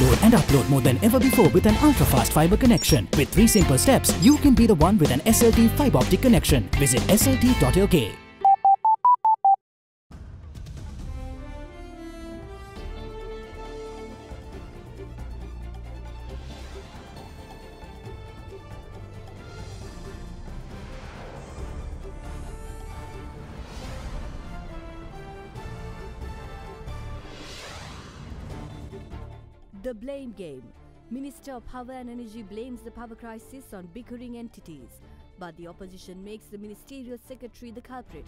Download and upload more than ever before with an ultra-fast fiber connection. With 3 simple steps, you can be the one with an SLT fiber optic connection. Visit slt.lk. The blame game. Minister of Power and Energy blames the power crisis on bickering entities, but the opposition makes the ministerial secretary the culprit.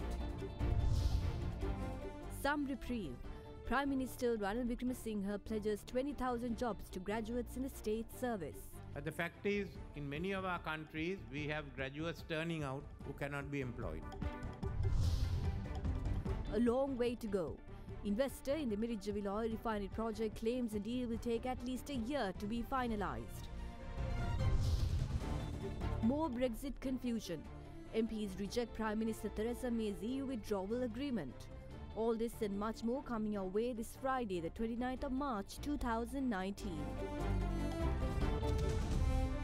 Some reprieve. Prime Minister Ranil Wickremesinghe pledges 20,000 jobs to graduates in the state service. But the fact is, in many of our countries, we have graduates turning out who cannot be employed. A long way to go. Investor in the Mirijavil oil refinery project claims the deal will take at least a year to be finalised. More Brexit confusion. MPs reject Prime Minister Theresa May's EU withdrawal agreement. All this and much more coming your way this Friday, the 29th of March 2019.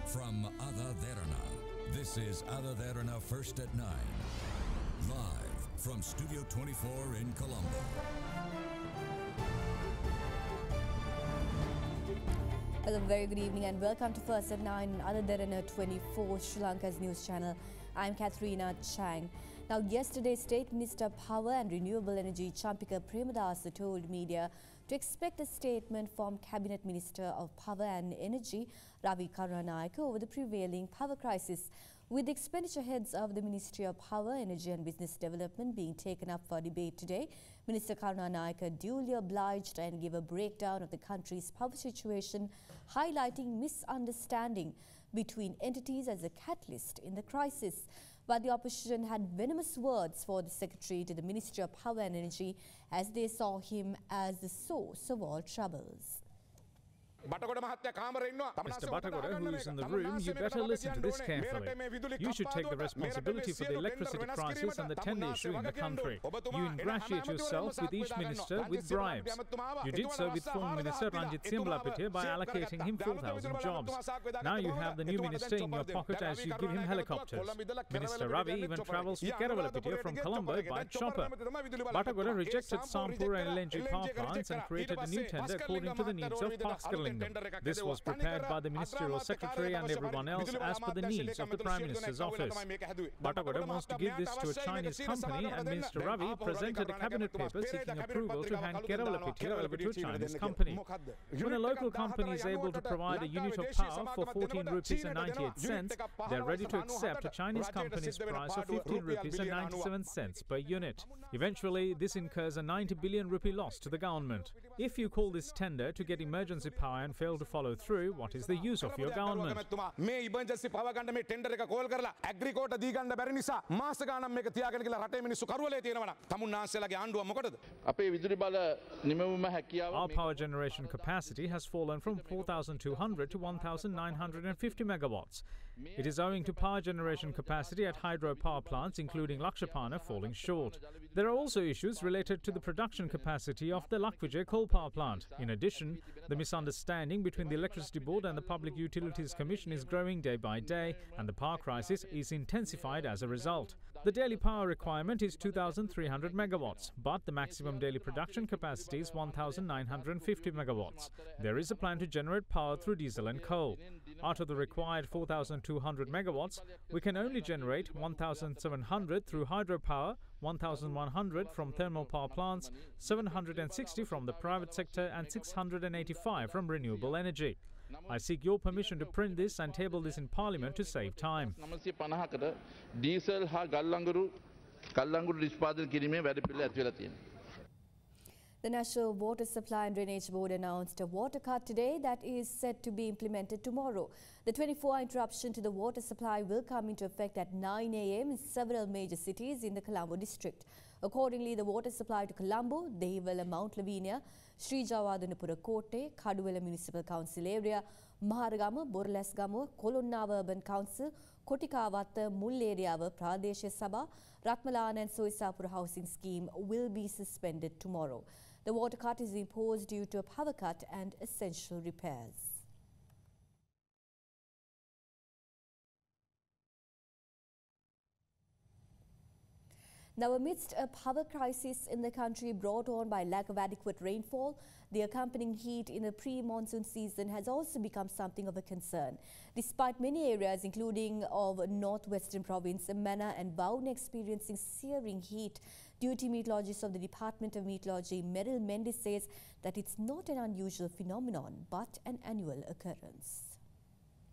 From AdaDerana, this is AdaDerana First at 9. Live from Studio 24 in Colombo. Hello, very good evening and welcome to First at 9 on AdaDerana 24, Sri Lanka's news channel. I'm Katharina Chang. Now, yesterday, State Minister of Power and Renewable Energy Champika Premadasa told media to expect a statement from Cabinet Minister of Power and Energy Ravi Karunanayake over the prevailing power crisis. With the expenditure heads of the Ministry of Power, Energy and Business Development being taken up for debate today, Minister Karunanayake duly obliged and gave a breakdown of the country's power situation, highlighting misunderstanding between entities as a catalyst in the crisis. But the opposition had venomous words for the Secretary to the Ministry of Power and Energy as they saw him as the source of all troubles. Mr. BATAGODA, who is in the room, you better listen to this carefully. You should take the responsibility for the electricity crisis and the tender issue in the country. You ingratiate yourself with each minister with bribes. You did so with former Minister Ranjit Siambalapitiya by allocating him 4,000 jobs. Now you have the new minister in your pocket as you give him helicopters. Minister Ravi even travels to Kerawalapitiya from Colombo by chopper. BATAGODA rejected Sampur and LNG power plants and created a new tender according to the needs of PUCSL. This was prepared by the Ministerial Secretary and everyone else as per the needs of the Prime Minister's office. BATAGODA wants to give this to a Chinese company, and Minister Ravi presented a cabinet paper seeking approval to hand Kerawalapitiya over to a Chinese company. When a local company is able to provide a unit of power for 14 rupees and 98 cents, they are ready to accept a Chinese company's price of 15 rupees and 97 cents per unit. Eventually, this incurs a 90 billion rupee loss to the government. If you call this tender to get emergency power and fail to follow through, what is the use of your government? Our power generation capacity has fallen from 4,200 to 1,950 megawatts. It is owing to power generation capacity at hydro power plants, including Lakshapana, falling short. There are also issues related to the production capacity of the Lakvijay coal power plant. In addition, the misunderstanding between the Electricity Board and the Public Utilities Commission is growing day by day, and the power crisis is intensified as a result. The daily power requirement is 2,300 megawatts, but the maximum daily production capacity is 1,950 megawatts. There is a plan to generate power through diesel and coal. Out of the required 4,200 megawatts, we can only generate 1,700 through hydropower, 1,100 from thermal power plants, 760 from the private sector and 685 from renewable energy. I seek your permission to print this and table this in Parliament to save time. The National Water Supply and Drainage Board announced a water cut today that is set to be implemented tomorrow. The 24-hour interruption to the water supply will come into effect at 9 a.m. in several major cities in the Colombo district. Accordingly, the water supply to Colombo, Dehiwala, Mount Lavinia, Sri Jawadanapura Kotte, Kaduwala Municipal Council Area, Maharagama, Borlasgama, Kolonnawa Urban Council, Kotikawata, Mull Area, Pradesha Sabha, Ratmalan and Soisapura Housing Scheme will be suspended tomorrow. The water cut is imposed due to a power cut and essential repairs. Now, amidst a power crisis in the country brought on by lack of adequate rainfall, the accompanying heat in the pre-monsoon season has also become something of a concern. Despite many areas, including of northwestern province, Mana and Vauna, experiencing searing heat, Duty Meteorologist of the Department of Meteorology, Meryl Mendes, says that it's not an unusual phenomenon, but an annual occurrence.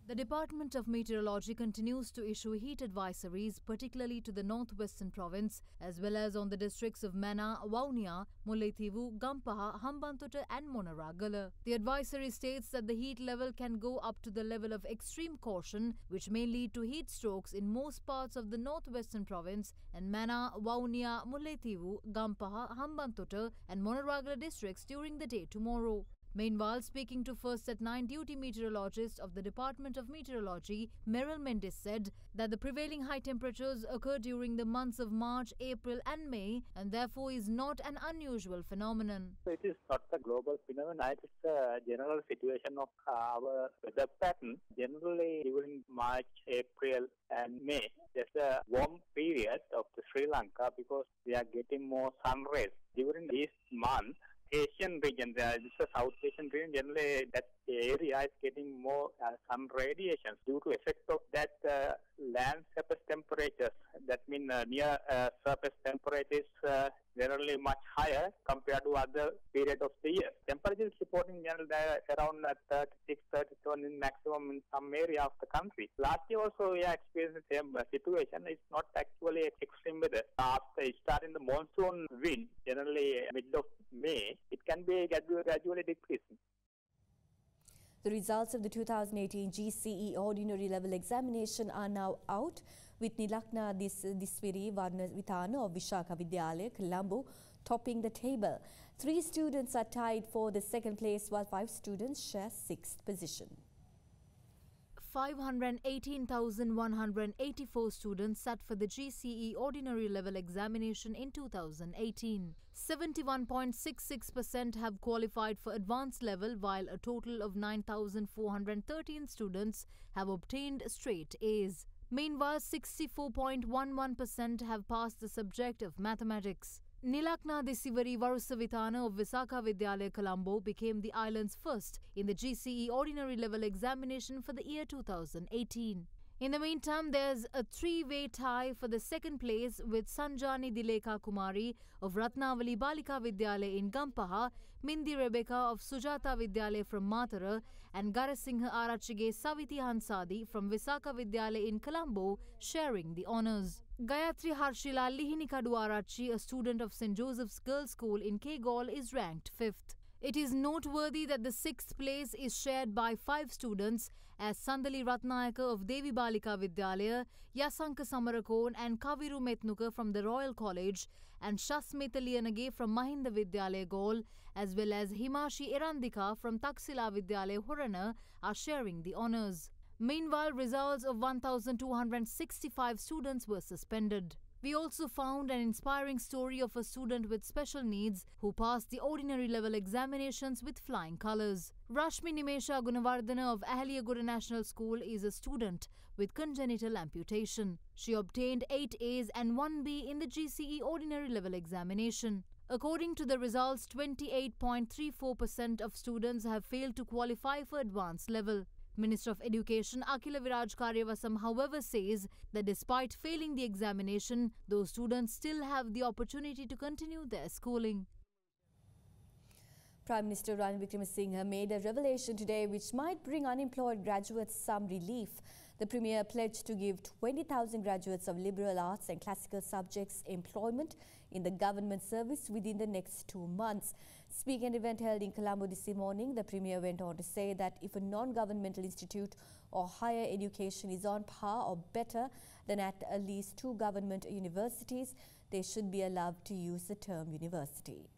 The Department of Meteorology continues to issue heat advisories, particularly to the northwestern province, as well as on the districts of Mana, Vaunia, Mullaitivu, Gampaha, Hambantota and Monaragala. The advisory states that the heat level can go up to the level of extreme caution, which may lead to heat strokes in most parts of the northwestern province and Mana, Vaunia, Mullaitivu, Gampaha, Hambantota and Monaragala districts during the day tomorrow. Meanwhile, speaking to First at 9 duty meteorologist of the Department of Meteorology, Meryl Mendes said that the prevailing high temperatures occur during the months of March, April and May and therefore is not an unusual phenomenon. It is not a global phenomenon, it is a general situation of our weather pattern. Generally during March, April and May, there's a warm period of the Sri Lanka because we are getting more sun rays. During these months, Asian region, this is a South Asian region, generally that area is getting more sun radiation. Due to effect of that, land surface temperatures, that means near surface temperatures generally much higher compared to other period of the year. Temperature is reporting generally around 36, 37 in maximum in some area of the country. Last year also we experienced the same situation. It's not actually extreme weather. After starting the monsoon wind, generally mid of May, it can be gradually decreasing. The results of the 2018 GCE Ordinary Level Examination are now out, with Nilakna Diswiri Varnavithana of Vishaka Vidyalaya, Colombo, topping the table. 3 students are tied for the second place, while 5 students share 6th position. 518,184 students sat for the GCE Ordinary Level Examination in 2018. 71.66% have qualified for advanced level, while a total of 9,413 students have obtained straight A's. Meanwhile, 64.11% have passed the subject of mathematics. Nilakna Disivari Varusavithana of Visakha Vidyalaya, Colombo became the island's first in the GCE Ordinary Level Examination for the year 2018. In the meantime, there's a 3-way tie for the second place, with Sanjani Dilekha Kumari of Ratnavali Balika Vidyalaya in Gampaha, Mindi Rebecca of Sujata Vidyalaya from Matara and Garasingha Arachige Saviti Hansadi from Visakha Vidyalaya in Colombo sharing the honours. Gayatri Harshila Lihinikadu Arachi, a student of St. Joseph's Girls' School in Kegol, is ranked 5th. It is noteworthy that the 6th place is shared by 5 students, as Sandali Ratnayaka of Devi Balika Vidyalaya, Yasanka Samarakon and Kaviru Metnuka from the Royal College and Shasmita Liyanage from Mahinda Vidyalaya Gaul, as well as Himashi Erandika from Taxila Vidyalaya Horana are sharing the honours. Meanwhile, results of 1,265 students were suspended. We also found an inspiring story of a student with special needs who passed the ordinary level examinations with flying colours. Rashmi Nimesha Gunavardhana of Ahaliyagoda National School is a student with congenital amputation. She obtained 8 A's and 1 B in the GCE ordinary level examination. According to the results, 28.34% of students have failed to qualify for advanced level. Minister of Education Akila Viraj Karyavasam, however, says that despite failing the examination, those students still have the opportunity to continue their schooling. Prime Minister Ranil Wickremesinghe made a revelation today which might bring unemployed graduates some relief. The Premier pledged to give 20,000 graduates of liberal arts and classical subjects employment in the government service within the next 2 months. Speaking at an event held in Colombo this morning, the Premier went on to say that if a non-governmental institute or higher education is on par or better than at least 2 government universities, they should be allowed to use the term university.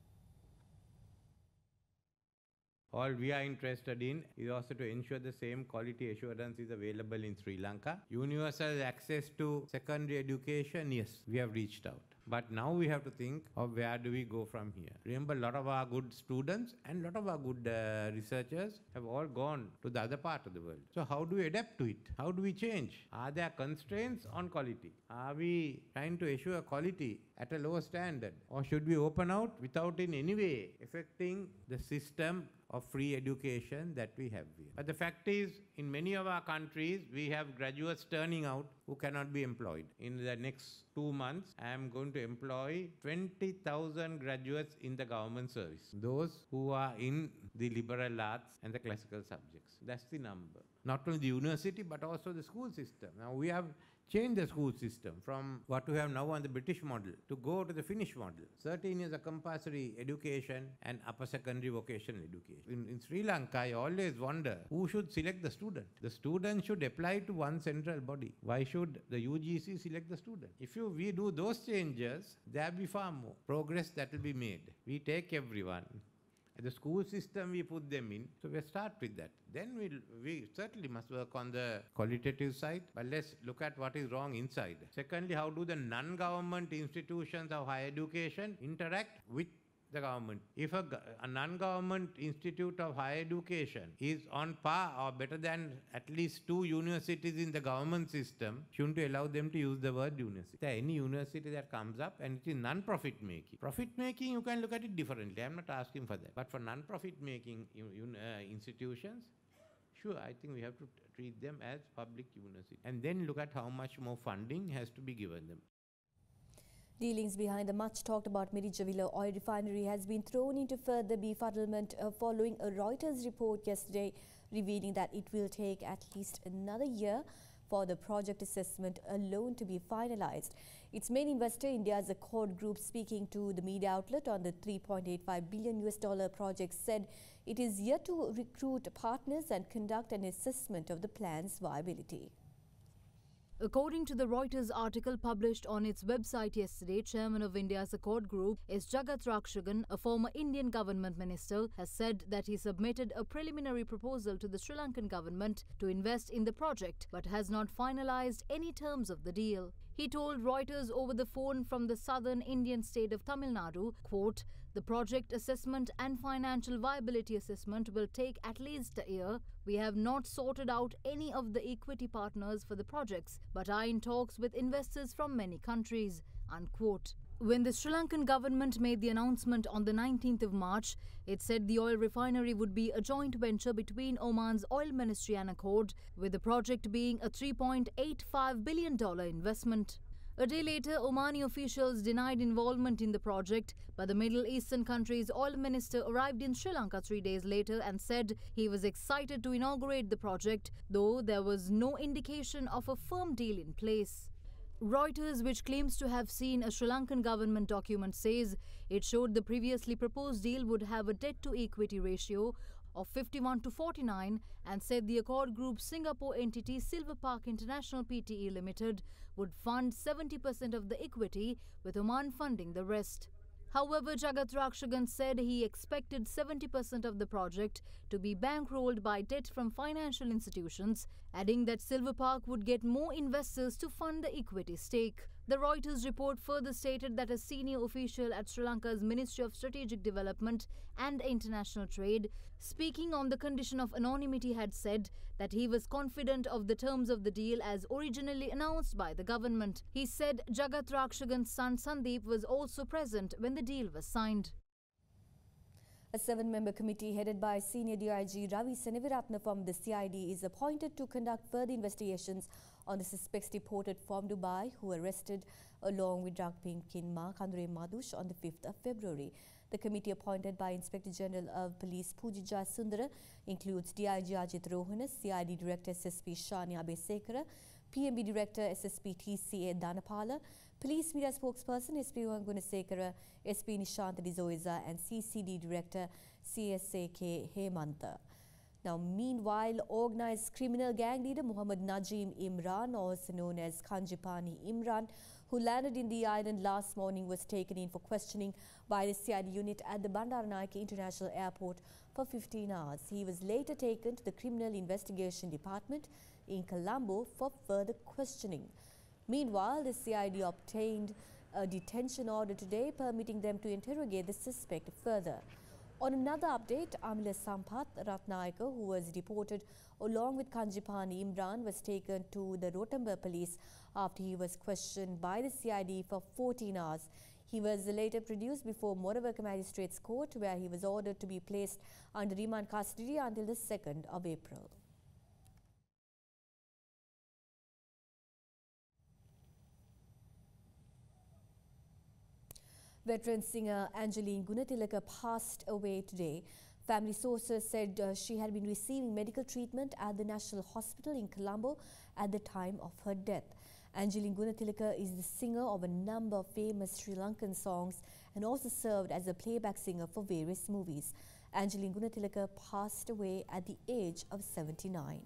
All we are interested in is also to ensure the same quality assurance is available in Sri Lanka. Universal access to secondary education, yes, we have reached out. But now we have to think of where do we go from here. Remember, a lot of our good students and a lot of our good researchers have all gone to the other part of the world. So how do we adapt to it? How do we change? Are there constraints on quality? Are we trying to assure quality at a lower standard? Or should we open out without in any way affecting the system of free education that we have here? But the fact is, in many of our countries, we have graduates turning out who cannot be employed. In the next 2 months, I am going to employ 20,000 graduates in the government service. Those who are in the liberal arts and the classical subjects. That's the number. Not only the university, but also the school system. Now we have changed the school system from what we have now on the British model to go to the Finnish model. 13 years of compulsory education and upper secondary vocational education. In Sri Lanka, I always wonder who should select the student. The student should apply to one central body. Why should the UGC select the student? If we do those changes, there will be far more progress that will be made. We take everyone. The school system, we put them in. So we'll start with that. Then we certainly must work on the qualitative side, but let's look at what is wrong inside. Secondly, how do the non-government institutions of higher education interact with the government? If a non-government institute of higher education is on par or better than at least 2 universities in the government system, shouldn't we allow them to use the word university? There any university that comes up and it is non-profit making. Profit making, you can look at it differently. I'm not asking for that. But for non-profit making institutions, sure, I think we have to treat them as public universities. And then look at how much more funding has to be given them. Dealings behind the much-talked-about Mirijavila oil refinery has been thrown into further befuddlement following a Reuters report yesterday revealing that it will take at least another year for the project assessment alone to be finalized. Its main investor, India's Accord Group, speaking to the media outlet on the $3.85 billion project, said it is yet to recruit partners and conduct an assessment of the plan's viability. According to the Reuters article published on its website yesterday, Chairman of India's Accord Group, S. Jagat Rakshagan, a former Indian government minister, has said that he submitted a preliminary proposal to the Sri Lankan government to invest in the project, but has not finalized any terms of the deal. He told Reuters over the phone from the southern Indian state of Tamil Nadu, quote, "The project assessment and financial viability assessment will take at least a year. We have not sorted out any of the equity partners for the projects, but are in talks with investors from many countries," unquote. When the Sri Lankan government made the announcement on the 19th of March, it said the oil refinery would be a joint venture between Oman's oil ministry and Accord, with the project being a $3.85 billion investment. A day later, Omani officials denied involvement in the project, but the Middle Eastern country's oil minister arrived in Sri Lanka 3 days later and said he was excited to inaugurate the project, though there was no indication of a firm deal in place. Reuters, which claims to have seen a Sri Lankan government document, says it showed the previously proposed deal would have a debt-to-equity ratio of 51:49 and said the Accord Group's Singapore entity Silver Park International Pte Limited would fund 70% of the equity, with Oman funding the rest. However, Jagat Rakshagan said he expected 70% of the project to be bankrolled by debt from financial institutions, adding that Silver Park would get more investors to fund the equity stake. The Reuters report further stated that a senior official at Sri Lanka's Ministry of Strategic Development and International Trade, speaking on the condition of anonymity, had said that he was confident of the terms of the deal as originally announced by the government. He said Jagat Rakshagan's son Sandeep was also present when the deal was signed. A 7-member committee headed by Senior DIG Ravi Seneviratne from the CID is appointed to conduct further investigations on the suspects deported from Dubai who were arrested along with drug kingpin Kandure Madush on the 5th of February. The committee appointed by Inspector General of Police Pujija Sundara includes DIG Ajit Rohana, CID Director SSP Shani Abesekara, PMB Director SSP TCA Danapala, Police Media Spokesperson SP Gunasekara, SP Nishant Dizoiza and CCD Director CSAK Hemanta. Now, meanwhile, organized criminal gang leader Muhammad Najim Imran, also known as Kanjipani Imran, who landed in the island last morning, was taken in for questioning by the CID unit at the Bandaranaike International Airport for 15 hours. He was later taken to the Criminal Investigation Department in Colombo for further questioning. Meanwhile, the CID obtained a detention order today permitting them to interrogate the suspect further. On another update, Amila Sampath Ratnayaka, who was deported along with Kanjipani Imran, was taken to the Rothenburg police after he was questioned by the CID for 14 hours. He was later produced before Moravica Magistrates Court, where he was ordered to be placed under remand custody until the 2nd of April. Veteran singer Angeline Gunatilaka passed away today. Family sources said she had been receiving medical treatment at the National Hospital in Colombo at the time of her death. Angeline Gunatilaka is the singer of a number of famous Sri Lankan songs and also served as a playback singer for various movies. Angeline Gunatilaka passed away at the age of 79.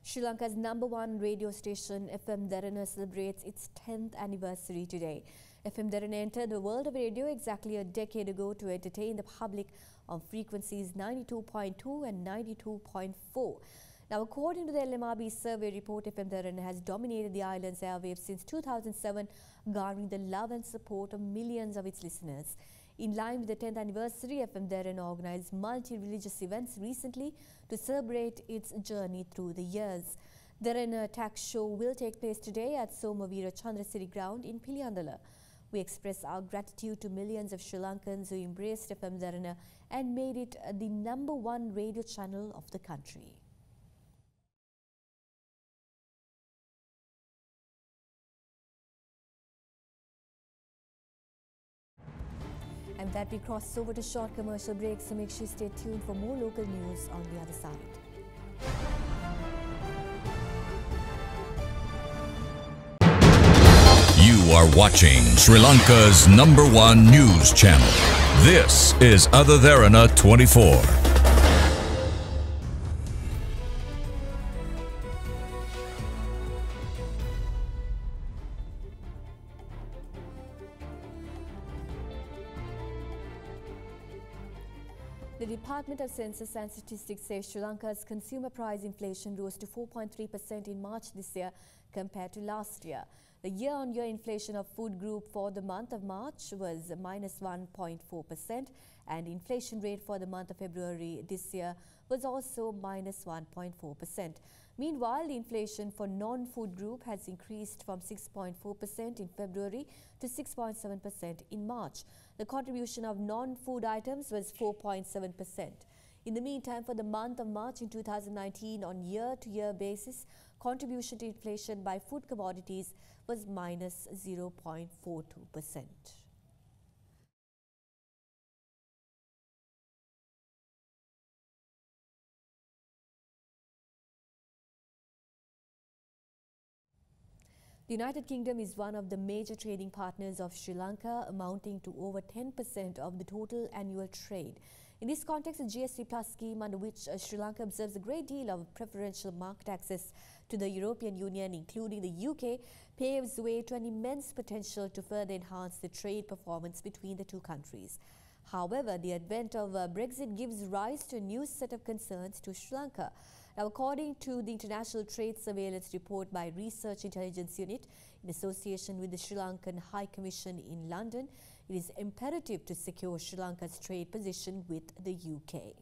Sri Lanka's #1 radio station, FM Derana, celebrates its 10th anniversary today. FM Derana entered the world of radio exactly a decade ago to entertain the public on frequencies 92.2 and 92.4. Now, according to the LMRB survey report, FM Derana has dominated the island's airwaves since 2007, garnering the love and support of millions of its listeners. In line with the 10th anniversary, FM Derana organized multi-religious events recently to celebrate its journey through the years. Derana Tax Show will take place today at Somavira Chandrasiri Ground in Piliyandala. We express our gratitude to millions of Sri Lankans who embraced FM Derana and made it the #1 radio channel of the country. And with that, we cross over to short commercial break, so make sure you stay tuned for more local news on the other side. You are watching Sri Lanka's #1 news channel. This is AdaDerana 24. The Department of Census and Statistics says Sri Lanka's consumer price inflation rose to 4.3% in March this year compared to last year. The year-on-year inflation of food group for the month of March was -1.4%, and inflation rate for the month of February this year was also -1.4%. Meanwhile, the inflation for non-food group has increased from 6.4% in February to 6.7% in March. The contribution of non-food items was 4.7%. In the meantime, for the month of March in 2019, on year-to-year basis, contribution to inflation by food commodities was -0.42%. The United Kingdom is one of the major trading partners of Sri Lanka, amounting to over 10% of the total annual trade. In this context, the GSP Plus scheme, under which Sri Lanka observes a great deal of preferential market access to the European Union, including the UK, paves the way to an immense potential to further enhance the trade performance between the two countries. However, the advent of Brexit gives rise to a new set of concerns to Sri Lanka. Now, according to the International Trade Surveillance Report by Research Intelligence Unit, in association with the Sri Lankan High Commission in London, it is imperative to secure Sri Lanka's trade position with the UK.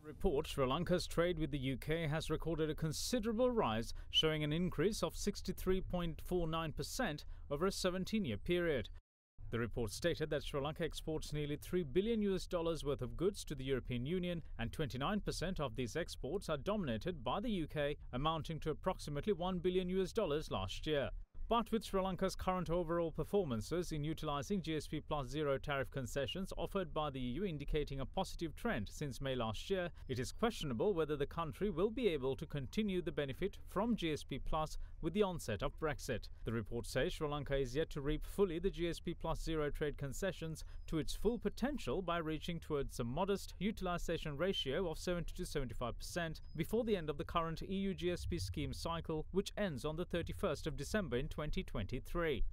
The report, Sri Lanka's trade with the UK has recorded a considerable rise, showing an increase of 63.49% over a 17-year period. The report stated that Sri Lanka exports nearly $3 billion worth of goods to the European Union, and 29% of these exports are dominated by the UK, amounting to approximately $1 billion last year. But with Sri Lanka's current overall performances in utilising GSP Plus zero tariff concessions offered by the EU indicating a positive trend since May last year, it is questionable whether the country will be able to continue the benefit from GSP Plus with the onset of Brexit. The report says Sri Lanka is yet to reap fully the GSP plus zero trade concessions to its full potential by reaching towards a modest utilisation ratio of 70 to 75% before the end of the current EU GSP scheme cycle, which ends on the 31st of December in 2023.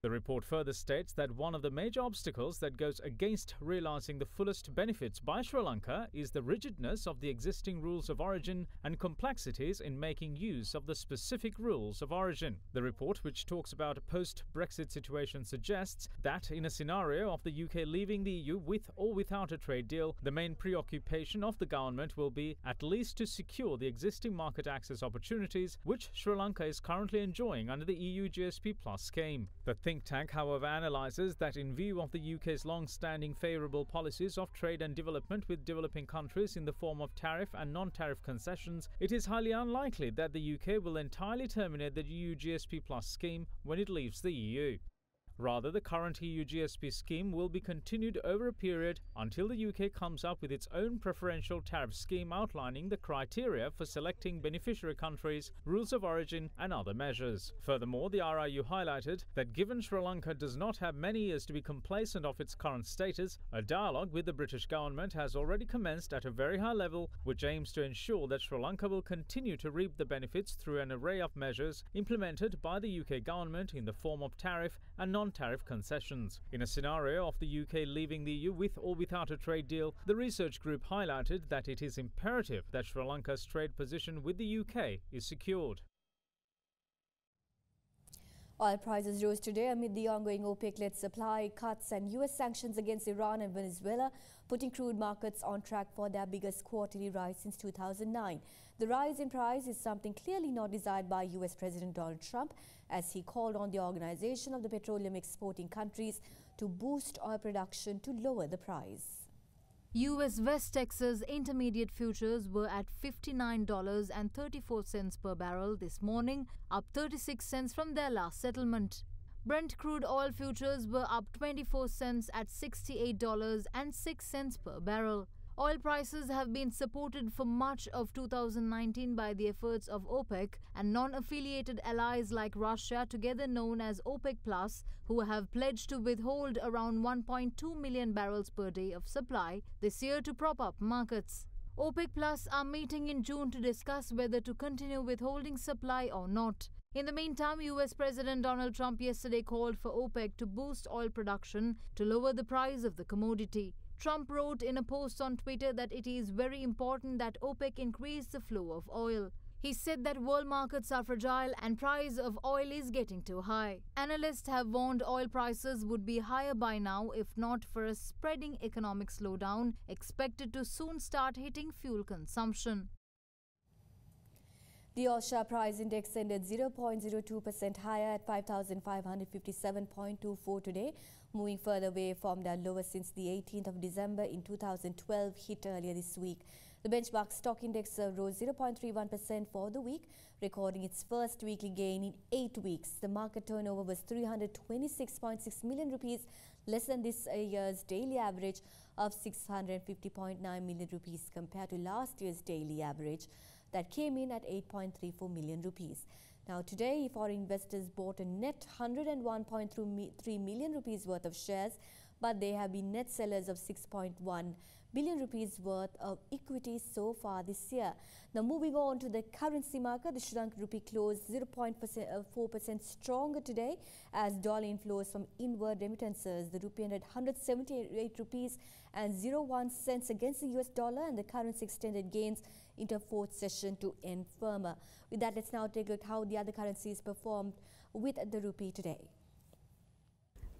The report further states that one of the major obstacles that goes against realizing the fullest benefits by Sri Lanka is the rigidness of the existing rules of origin and complexities in making use of the specific rules of origin. The report, which talks about a post-Brexit situation, suggests that in a scenario of the UK leaving the EU with or without a trade deal, the main preoccupation of the government will be at least to secure the existing market access opportunities which Sri Lanka is currently enjoying under the EU GSP Plus scheme. The think tank, however, analyses that in view of the UK's long-standing favourable policies of trade and development with developing countries in the form of tariff and non-tariff concessions, it is highly unlikely that the UK will entirely terminate the EU GSP Plus scheme when it leaves the EU. Rather, the current EU GSP scheme will be continued over a period until the UK comes up with its own preferential tariff scheme outlining the criteria for selecting beneficiary countries, rules of origin and other measures. Furthermore, the RIU highlighted that given Sri Lanka does not have many years to be complacent of its current status, a dialogue with the British government has already commenced at a very high level, which aims to ensure that Sri Lanka will continue to reap the benefits through an array of measures implemented by the UK government in the form of tariff and non-tariff concessions. In a scenario of the UK leaving the EU with or without a trade deal, the research group highlighted that it is imperative that Sri Lanka's trade position with the UK is secured. Oil prices rose today amid the ongoing OPEC-led supply cuts and US sanctions against Iran and Venezuela, putting crude markets on track for their biggest quarterly rise since 2009. The rise in price is something clearly not desired by US President Donald Trump, as he called on the Organization of the Petroleum Exporting Countries to boost oil production to lower the price. US West Texas Intermediate futures were at $59.34 per barrel this morning, up 36 cents from their last settlement. Brent crude oil futures were up 24 cents at $68.06 per barrel. Oil prices have been supported for much of 2019 by the efforts of OPEC and non-affiliated allies like Russia, together known as OPEC Plus, who have pledged to withhold around 1.2 million barrels per day of supply this year to prop up markets. OPEC Plus are meeting in June to discuss whether to continue withholding supply or not. In the meantime, US President Donald Trump yesterday called for OPEC to boost oil production to lower the price of the commodity. Trump wrote in a post on Twitter that it is very important that OPEC increase the flow of oil. He said that world markets are fragile and price of oil is getting too high. Analysts have warned oil prices would be higher by now if not for a spreading economic slowdown expected to soon start hitting fuel consumption. The All-Share Price Index ended 0.02% higher at 5,557.24 today, moving further away from their lowest since the 18th of December in 2012 hit earlier this week. The benchmark stock index rose 0.31% for the week, recording its first weekly gain in 8 weeks. The market turnover was 326.6 million rupees, less than this year's daily average of 650.9 million rupees compared to last year's daily average that came in at 8.34 million rupees. Now today, foreign investors bought a net 101.3 million rupees worth of shares, but they have been net sellers of 6.1 billion rupees worth of equity so far this year. Now moving on to the currency market, the Sri Lankan rupee closed 0.4% stronger today as dollar inflows from inward remittances. The rupee ended 178 rupees and 01 cents against the US dollar, and the currency extended gains into a fourth session to end firmer. With that, let's now take a look how the other currencies performed with the rupee today.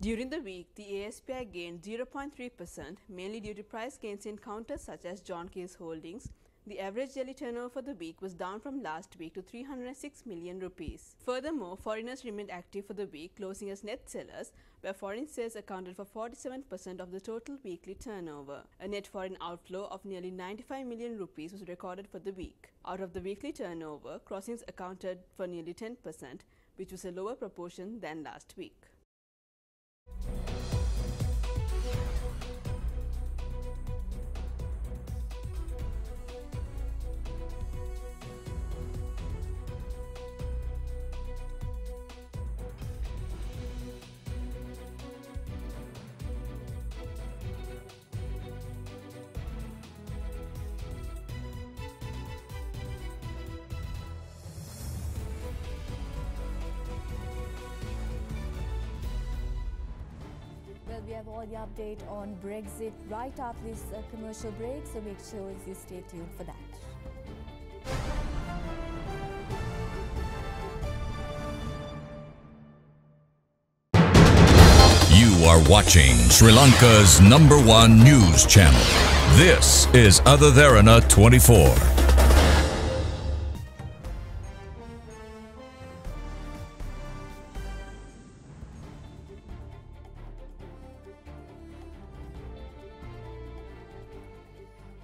During the week, the ASPI gained 0.3%, mainly due to price gains in counters such as John Keys Holdings. The average daily turnover for the week was down from last week to 306 million rupees. Furthermore, foreigners remained active for the week, closing as net sellers, where foreign sales accounted for 47% of the total weekly turnover. A net foreign outflow of nearly 95 million rupees was recorded for the week. Out of the weekly turnover, crossings accounted for nearly 10%, which was a lower proportion than last week. we have all the update on Brexit right after this commercial break, so make sure you stay tuned for that. You are watching Sri Lanka's #1 news channel. This is AdaDerana 24.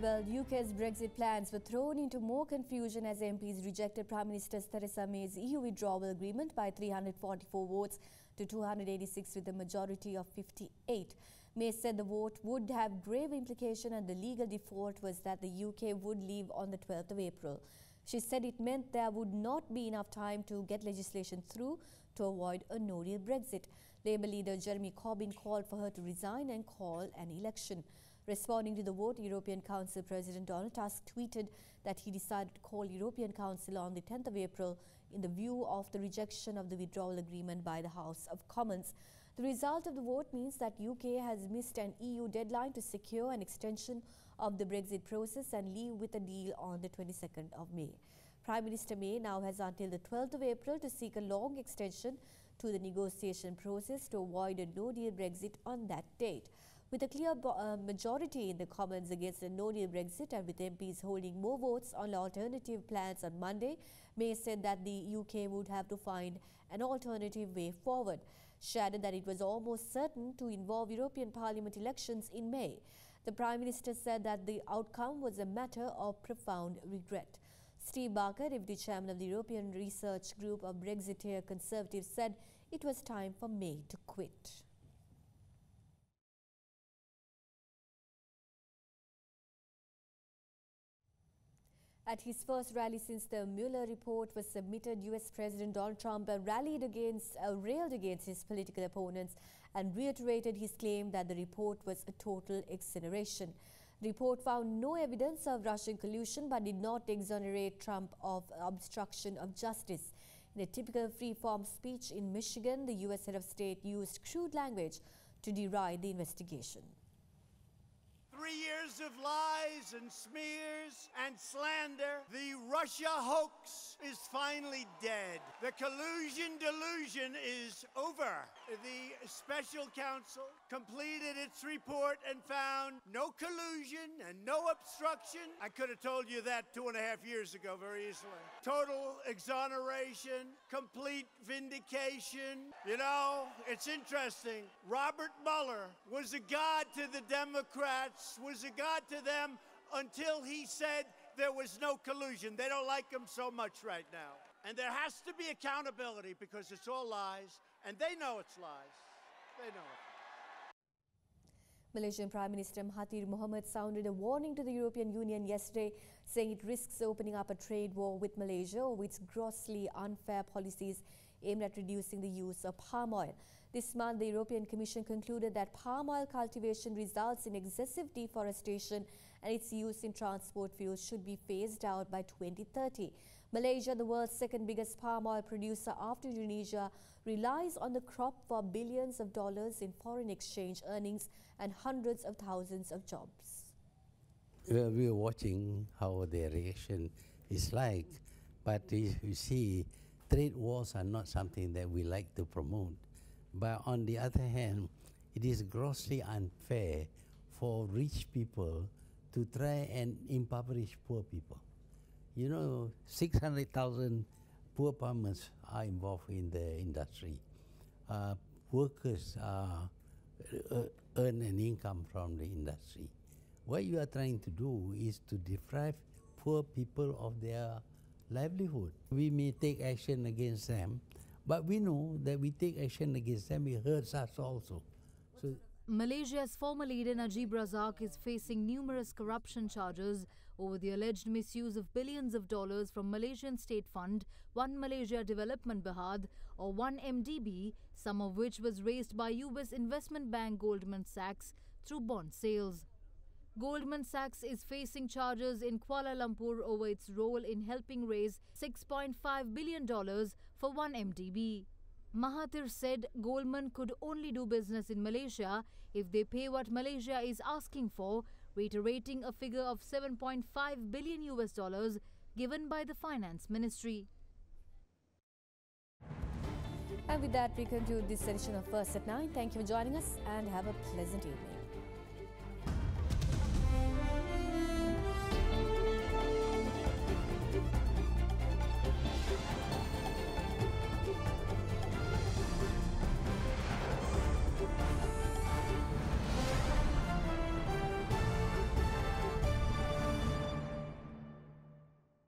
Well, UK's Brexit plans were thrown into more confusion as MPs rejected Prime Minister Theresa May's EU withdrawal agreement by 344 votes to 286 with a majority of 58. May said the vote would have grave implications and the legal default was that the UK would leave on the 12th of April. She said it meant there would not be enough time to get legislation through to avoid a no-deal Brexit. Labour leader Jeremy Corbyn called for her to resign and call an election. Responding to the vote, European Council President Donald Tusk tweeted that he decided to call European Council on the 10th of April in the view of the rejection of the withdrawal agreement by the House of Commons. The result of the vote means that UK has missed an EU deadline to secure an extension of the Brexit process and leave with a deal on the 22nd of May. Prime Minister May now has until the 12th of April to seek a long extension to the negotiation process to avoid a no-deal Brexit on that date. With a clear majority in the Commons against a no-deal Brexit and with MPs holding more votes on alternative plans on Monday, May said that the UK would have to find an alternative way forward. She added that it was almost certain to involve European Parliament elections in May. The Prime Minister said that the outcome was a matter of profound regret. Steve Barker, Deputy Chairman of the European Research Group of Brexiteer Conservatives, said it was time for May to quit. At his first rally since the Mueller report was submitted, US President Donald Trump railed against his political opponents and reiterated his claim that the report was a total exoneration. The report found no evidence of Russian collusion but did not exonerate Trump of obstruction of justice. In a typical free-form speech in Michigan, the US head of state used crude language to deride the investigation. 3 years of lies and smears and slander. The Russia hoax is finally dead. The collusion delusion is over. The special counsel completed its report and found no collusion and no obstruction. I could have told you that 2.5 years ago very easily. Total exoneration, complete vindication. You know, it's interesting. Robert Mueller was a god to the Democrats, was a god to them until he said there was no collusion. They don't like him so much right now. And there has to be accountability because it's all lies, and they know it's lies. They know it. Malaysian Prime Minister Mahathir Mohamad sounded a warning to the European Union yesterday, saying it risks opening up a trade war with Malaysia over its grossly unfair policies aimed at reducing the use of palm oil. This month, the European Commission concluded that palm oil cultivation results in excessive deforestation and its use in transport fuels should be phased out by 2030. Malaysia, the world's second biggest palm oil producer after Indonesia, relies on the crop for billions of dollars in foreign exchange earnings and hundreds of thousands of jobs. We are watching how their reaction is like, but you see, trade wars are not something that we like to promote. But on the other hand, it is grossly unfair for rich people to try and impoverish poor people. You know, 600,000 poor farmers are involved in the industry. Workers earn an income from the industry. What you are trying to do is to deprive poor people of their livelihood. We may take action against them, but we know that we take action against them, it hurts us also. So, Malaysia's former leader Najib Razak is facing numerous corruption charges over the alleged misuse of billions of dollars from Malaysian State Fund, One Malaysia Development Berhad or 1MDB, some of which was raised by US investment bank Goldman Sachs through bond sales. Goldman Sachs is facing charges in Kuala Lumpur over its role in helping raise $6.5 billion for 1MDB. Mahathir said Goldman could only do business in Malaysia if they pay what Malaysia is asking for, reiterating a figure of $7.5 billion given by the Finance Ministry. And with that, we conclude this edition of First at 9. Thank you for joining us and have a pleasant evening.